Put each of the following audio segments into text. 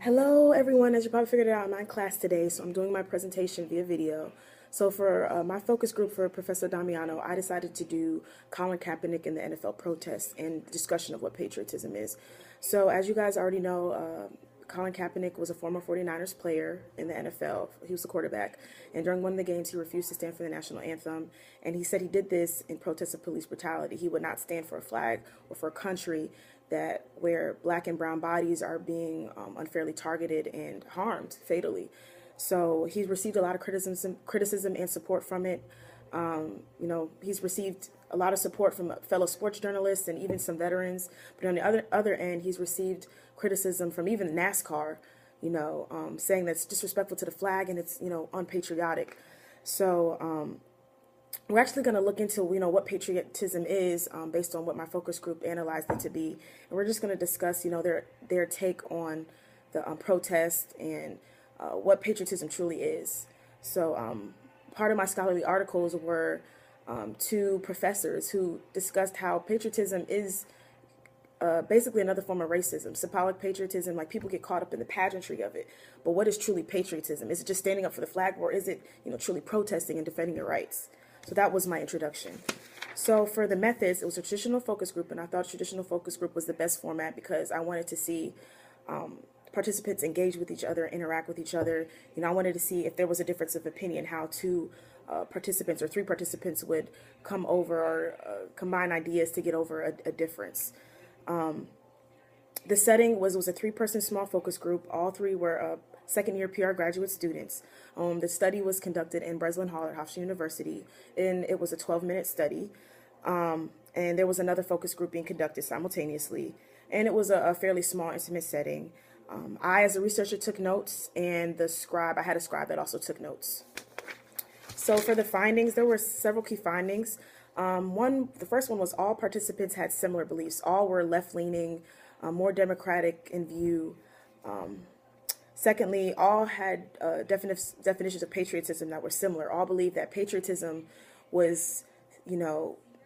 Hello everyone, as you probably figured out, I'm in class today, so I'm doing my presentation via video. So for my focus group for Professor Damiano, I decided to do Colin Kaepernick and the NFL protests and discussion of what patriotism is. So as you guys already know, Colin Kaepernick was a former 49ers player in the NFL. He was the quarterback. And during one of the games, he refused to stand for the national anthem. And he said he did this in protest of police brutality. He would not stand for a flag or for a country that where black and brown bodies are being unfairly targeted and harmed fatally. So he's received a lot of criticism and support from it. He's received a lot of support from fellow sports journalists and even some veterans. But on the other end, he's received criticism from even NASCAR, saying that's disrespectful to the flag and it's, unpatriotic. So we're actually going to look into, what patriotism is based on what my focus group analyzed it to be. And we're just going to discuss, their take on the protest and what patriotism truly is. So part of my scholarly articles were two professors who discussed how patriotism is basically another form of racism. Symbolic patriotism, like people get caught up in the pageantry of it. But what is truly patriotism? Is it just standing up for the flag, or is it, truly protesting and defending your rights? So that was my introduction. So for the methods, it was a traditional focus group, and I thought traditional focus group was the best format because I wanted to see participants engage with each other, interact with each other. I wanted to see if there was a difference of opinion, how two participants or three participants would come over or combine ideas to get over a difference. The setting was a three-person small focus group. All three were second-year PR graduate students. The study was conducted in Breslin Hall at Hofstra University, and it was a 12-minute study. And there was another focus group being conducted simultaneously, and it was a fairly small, intimate setting. I, as a researcher, took notes, and I had a scribe that also took notes. So for the findings, there were several key findings. The first one was all participants had similar beliefs. All were left-leaning, more democratic in view. Secondly, all had definitions of patriotism that were similar. All believed that patriotism was,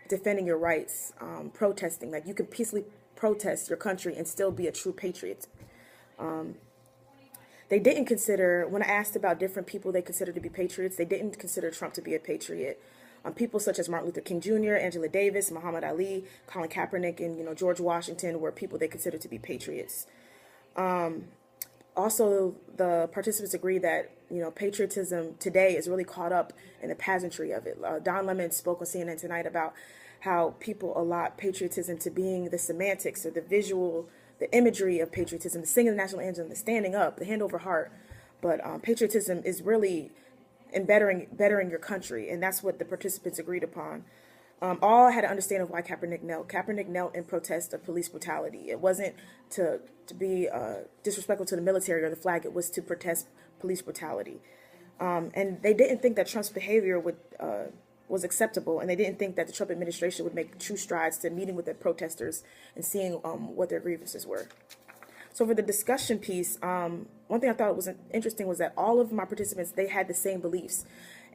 defending your rights, protesting. Like you can peacefully protest your country and still be a true patriot. They didn't consider, when I asked about different people they considered to be patriots, they didn't consider Trump to be a patriot. People such as Martin Luther King Jr., Angela Davis, Muhammad Ali, Colin Kaepernick, and George Washington were people they considered to be patriots. Also, the participants agree that patriotism today is really caught up in the pageantry of it. Don Lemon spoke on CNN tonight about how people allot patriotism to being the semantics or the visual, the imagery of patriotism, the singing the national anthem, the standing up, the hand over heart. But patriotism is really in bettering your country, and that's what the participants agreed upon. All had an understanding of why Kaepernick knelt. Kaepernick knelt in protest of police brutality. It wasn't to be disrespectful to the military or the flag. It was to protest police brutality. And they didn't think that Trump's behavior was acceptable, and they didn't think that the Trump administration would make true strides to meeting with the protesters and seeing what their grievances were. So for the discussion piece, one thing I thought was interesting was that all of my participants, they had the same beliefs.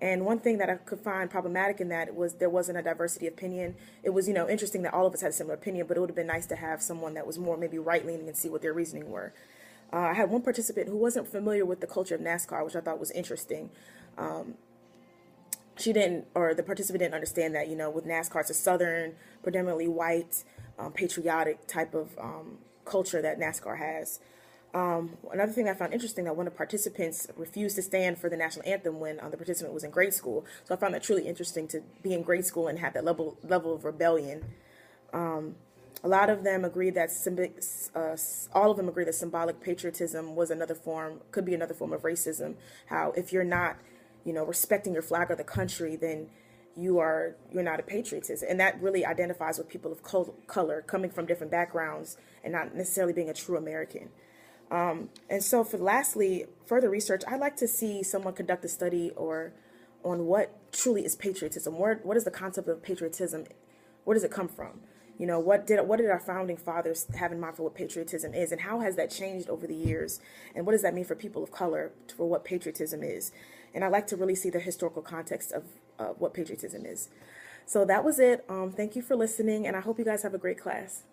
And one thing that I could find problematic in that was there wasn't a diversity of opinion. It was, interesting that all of us had a similar opinion, but it would have been nice to have someone that was more maybe right-leaning and see what their reasoning were. I had one participant who wasn't familiar with the culture of NASCAR, which I thought was interesting. The participant didn't understand that, with NASCAR, it's a southern, predominantly white, patriotic type of culture that NASCAR has. Another thing I found interesting, that one of the participants refused to stand for the national anthem when the participant was in grade school. So I found that truly interesting, to be in grade school and have that level of rebellion. A lot of them agreed that all of them agreed that symbolic patriotism could be another form of racism. How if you're not, respecting your flag or the country, then you're not a patriot. And that really identifies with people of color coming from different backgrounds and not necessarily being a true American. And so lastly, further research, I'd like to see someone conduct a study on what truly is patriotism. What is the concept of patriotism? Where does it come from? What did our founding fathers have in mind for what patriotism is, and how has that changed over the years? And what does that mean for people of color for what patriotism is? And I'd like to really see the historical context of what patriotism is. So that was it. Thank you for listening, and I hope you guys have a great class.